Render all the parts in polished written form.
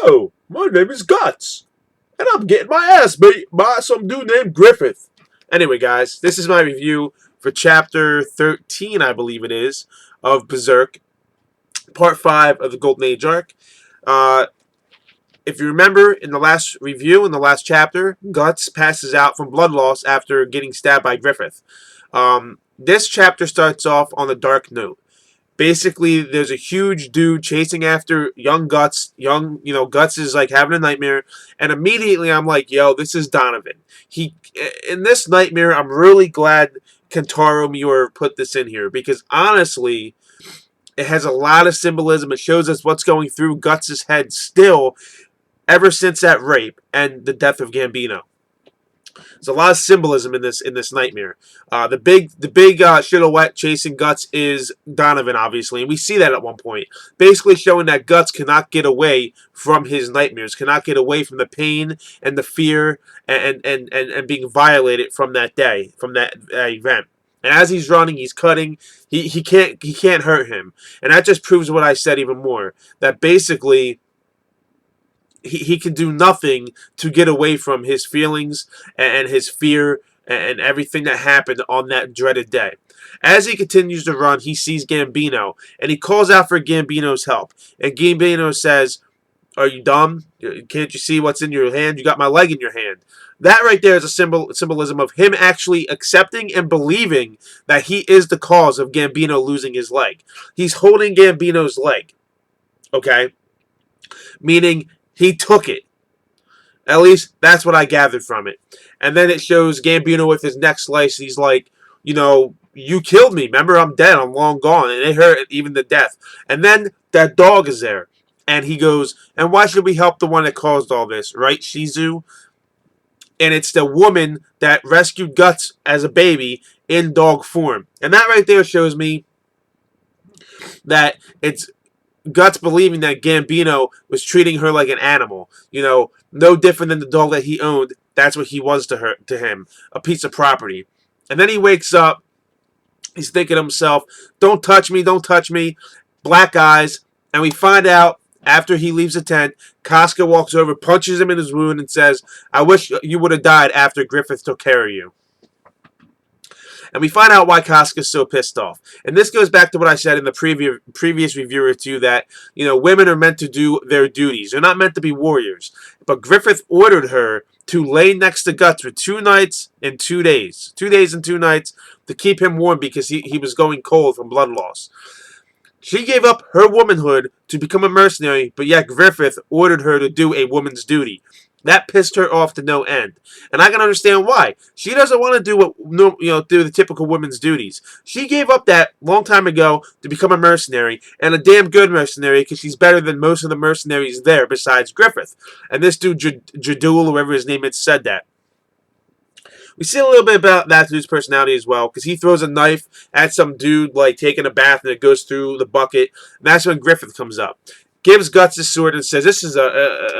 Hello, my name is Guts, and I'm getting my ass beat by some dude named Griffith. Anyway, guys, this is my review for Chapter 13, I believe it is, of Berserk, Part 5 of the Golden Age arc. Uh, if you remember, in the last review, in the last chapter, Guts passes out from blood loss after getting stabbed by Griffith. This chapter starts off on a dark note. Basically, there's a huge dude chasing after young Guts. Guts is like having a nightmare, and immediately I'm like, yo, this is Donovan. In this nightmare, I'm really glad Kentaro Miura put this in here, because honestly, it has a lot of symbolism. It shows us what's going through Guts' head still, ever since that rape and the death of Gambino. There's a lot of symbolism in this nightmare. The big silhouette chasing Guts is Donovan, obviously, and we see that at one point, basically showing that Guts cannot get away from his nightmares, cannot get away from the pain and the fear and being violated from that day, from that event. And as he's running, he's cutting. He can't hurt him, and that just proves what I said even more. That basically, he can do nothing to get away from his feelings and his fear and everything that happened on that dreaded day. As he continues to run, he sees Gambino, and he calls out for Gambino's help. And Gambino says, "Are you dumb? Can't you see what's in your hand? You got my leg in your hand." That right there is a symbolism of him actually accepting and believing that he is the cause of Gambino losing his leg. He's holding Gambino's leg, okay? Meaning he took it. At least that's what I gathered from it. And then it shows Gambino with his neck sliced. He's like, you killed me. Remember, I'm dead. I'm long gone. And it hurt even to death. And then that dog is there. And he goes, and why should we help the one that caused all this? Right, Shizu? And it's the woman that rescued Guts as a baby in dog form. And that right there shows me that it's Guts believing that Gambino was treating her like an animal. No different than the dog that he owned. That's what he was to him, a piece of property. And then he wakes up. He's thinking to himself, don't touch me, don't touch me. Black eyes. And we find out after he leaves the tent, Casca walks over, punches him in his wound, and says, "I wish you would have died after Griffith took care of you." And we find out why Casca's so pissed off. And this goes back to what I said in the previous review or two, that, women are meant to do their duties. They're not meant to be warriors. But Griffith ordered her to lay next to Guts for 2 nights and 2 days. 2 days and 2 nights to keep him warm because he was going cold from blood loss. She gave up her womanhood to become a mercenary, but yet Griffith ordered her to do a woman's duty. That pissed her off to no end, and I can understand why. She doesn't want to do the typical women's duties. She gave up that long time ago to become a mercenary, and a damn good mercenary, because she's better than most of the mercenaries there besides Griffith. And this dude, Jadul, whoever his name is, said that. We see a little bit about that dude's personality as well, because he throws a knife at some dude like taking a bath, and it goes through the bucket. And that's when Griffith comes up. Gives Guts his sword and says, "This is an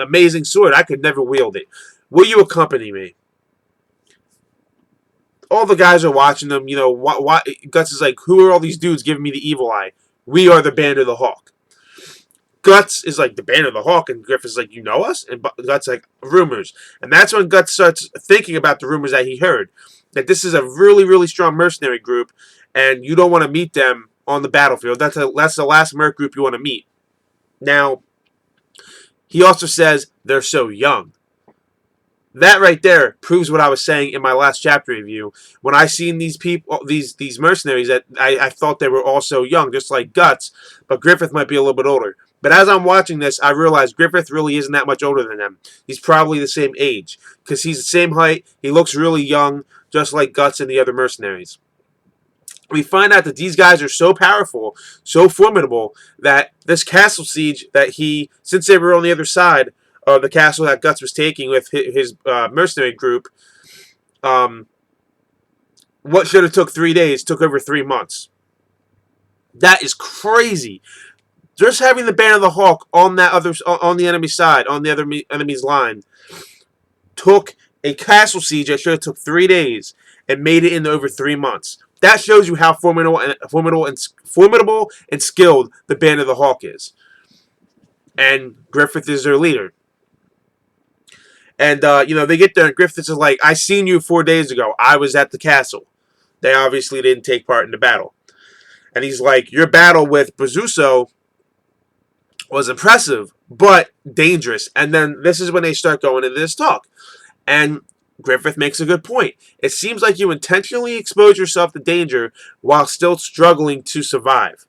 amazing sword. I could never wield it. Will you accompany me?" All the guys are watching them. Guts is like, "Who are all these dudes giving me the evil eye? We are the Band of the Hawk." Guts is like, "The Band of the Hawk?" And Griffith's like, "You know us?" And Guts like, "Rumors." And that's when Guts starts thinking about the rumors that he heard. That this is a really, really strong mercenary group, and you don't want to meet them on the battlefield. That's the last merc group you want to meet. Now, he also says they're so young. That right there proves what I was saying in my last chapter review. When I seen these people, these mercenaries, that I thought they were all so young, just like Guts, but Griffith might be a little bit older. But as I'm watching this, I realize Griffith really isn't that much older than them. He's probably the same age, because he's the same height. He looks really young, just like Guts and the other mercenaries. We find out that these guys are so powerful, so formidable, that this castle siege that since they were on the other side of the castle that Guts was taking with his mercenary group, what should have took 3 days took over 3 months. That is crazy. Just having the Band of the Hawk on the enemy side, on the other enemy's line, took a castle siege that should have took 3 days and made it into over 3 months. That shows you how formidable and skilled the Band of the Hawk is. And Griffith is their leader. And, you know, they get there, and Griffith is like, I seen you 4 days ago. I was at the castle. They obviously didn't take part in the battle. And he's like, your battle with Bezuso was impressive, but dangerous. And then this is when they start going into this talk. And Griffith makes a good point. It seems like you intentionally expose yourself to danger while still struggling to survive.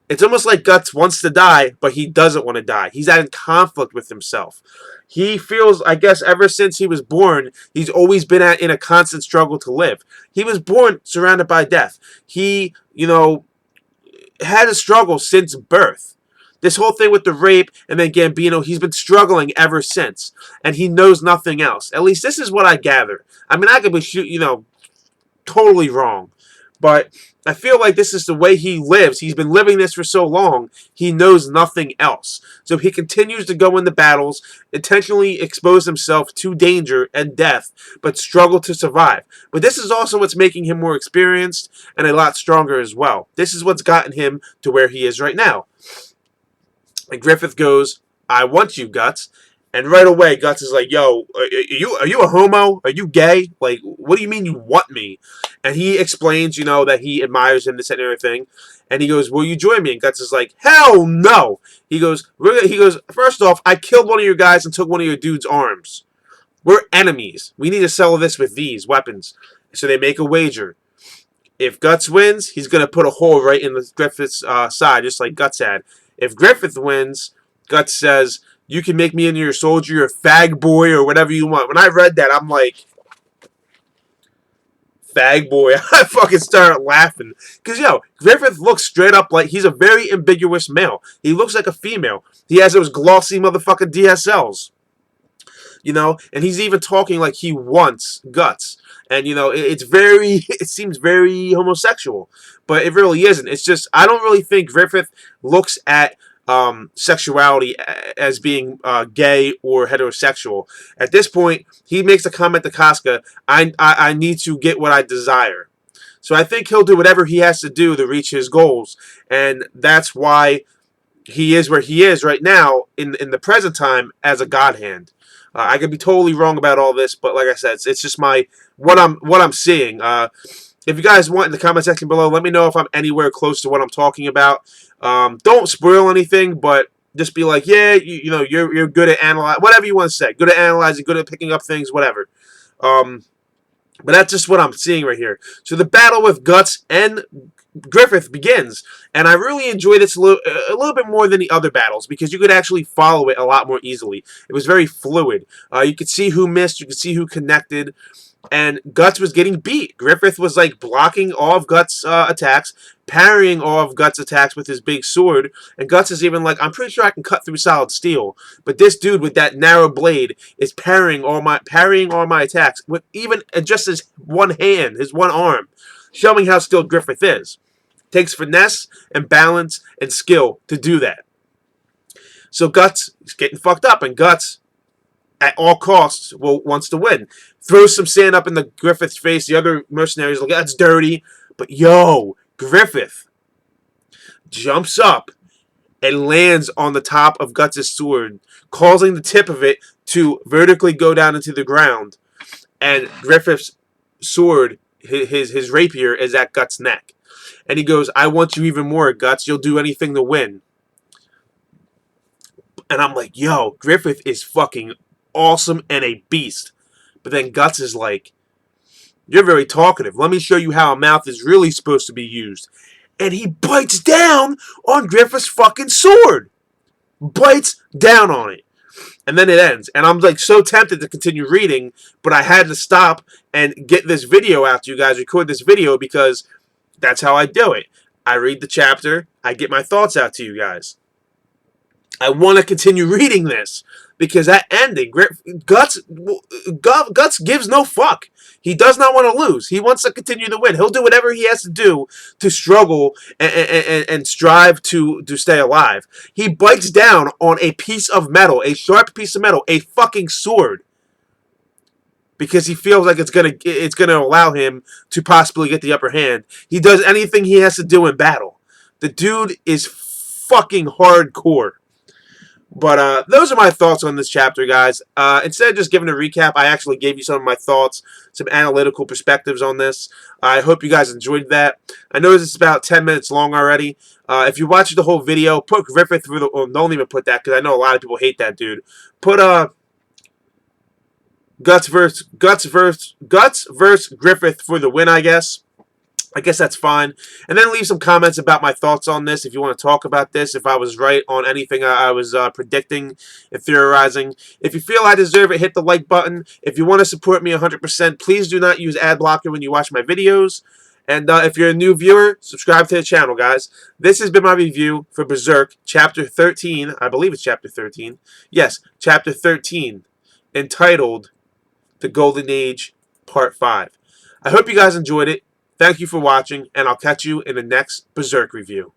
It's almost like Guts wants to die, but he doesn't want to die. He's in conflict with himself. He feels, I guess, ever since he was born, he's always been in a constant struggle to live. He was born surrounded by death. He, you know, had a struggle since birth. This whole thing with the rape and then Gambino, he's been struggling ever since. And he knows nothing else. At least this is what I gather. I mean, I could be, you know, totally wrong. But I feel like this is the way he lives. He's been living this for so long, he knows nothing else. So he continues to go into battles, intentionally expose himself to danger and death, but struggle to survive. But this is also what's making him more experienced and a lot stronger as well. This is what's gotten him to where he is right now. And Griffith goes, I want you, Guts. And right away, Guts is like, yo, are you a homo? Are you gay? Like, what do you mean you want me? And he explains, you know, that he admires him, this and everything. And he goes, will you join me? And Guts is like, hell no. He goes, first off, I killed one of your guys and took one of your dude's arms. We're enemies. We need to settle this with these weapons. So they make a wager. If Guts wins, he's going to put a hole right in the Griffith's side, just like Guts had. If Griffith wins, Guts says, you can make me into your soldier, your fag boy, or whatever you want. When I read that, I'm like, fag boy. I fucking started laughing. Because, yo, Griffith looks straight up like he's a very ambiguous male. He looks like a female. He has those glossy motherfucking DSLs. You know, and he's even talking like he wants Guts. And, you know, it seems very homosexual. But it really isn't. It's just, I don't really think Griffith looks at sexuality as being gay or heterosexual. At this point, he makes a comment to Casca, I need to get what I desire. So I think he'll do whatever he has to do to reach his goals. And that's why he is where he is right now in the present time as a God Hand. I could be totally wrong about all this, but like I said, it's just what I'm seeing. If you guys want in the comment section below, let me know if I'm anywhere close to what I'm talking about. Don't spoil anything, but just be like, yeah, you know, you're good at analyzing, whatever you want to say. Good at analyzing, good at picking up things, whatever. But that's just what I'm seeing right here. So the battle with Guts and Griffith begins, and I really enjoyed this a little bit more than the other battles because you could actually follow it a lot more easily. It was very fluid. You could see who missed, you could see who connected, and Guts was getting beat. Griffith was like blocking all of Guts' attacks, parrying all of Guts' attacks with his big sword, and Guts is even like, I'm pretty sure I can cut through solid steel, but this dude with that narrow blade is parrying all my attacks with even just his one hand, his one arm, showing how skilled Griffith is. Takes finesse and balance and skill to do that. So Guts is getting fucked up, and Guts, at all costs, wants to win. Throws some sand up in the Griffith's face. The other mercenaries look, that's dirty. But yo, Griffith jumps up and lands on the top of Guts' sword, causing the tip of it to vertically go down into the ground. And Griffith's sword, his rapier, is at Guts' neck. And he goes, I want you even more, Guts. You'll do anything to win. And I'm like, yo, Griffith is fucking awesome and a beast. But then Guts is like, you're very talkative. Let me show you how a mouth is really supposed to be used. And he bites down on Griffith's fucking sword. Bites down on it. And then it ends. And I'm like so tempted to continue reading, but I had to stop and get this video out to you guys, record this video, because that's how I do it. I read the chapter, I get my thoughts out to you guys. I want to continue reading this because that ending, Guts gives no fuck. He does not want to lose. He wants to continue to win. He'll do whatever he has to do to struggle and strive to stay alive. He bites down on a piece of metal, a sharp piece of metal, a fucking sword, because he feels like it's gonna allow him to possibly get the upper hand. He does anything he has to do in battle. The dude is fucking hardcore. But those are my thoughts on this chapter, guys. Instead of just giving a recap, I actually gave you some of my thoughts, some analytical perspectives on this. I hope you guys enjoyed that. I know this is about 10 minutes long already. If you watch the whole video, put Griffith through the... Well, don't even put that, because I know a lot of people hate that dude. Put Guts versus Griffith for the win, I guess. I guess that's fine. And then leave some comments about my thoughts on this if you want to talk about this, if I was right on anything I was predicting and theorizing. If you feel I deserve it, hit the like button. If you want to support me 100%, please do not use ad blocker when you watch my videos. And if you're a new viewer, subscribe to the channel, guys. This has been my review for Berserk, Chapter 13. I believe it's Chapter 13. Yes, Chapter 13, entitled The Golden Age, Part 5. I hope you guys enjoyed it. Thank you for watching, and I'll catch you in the next Berserk review.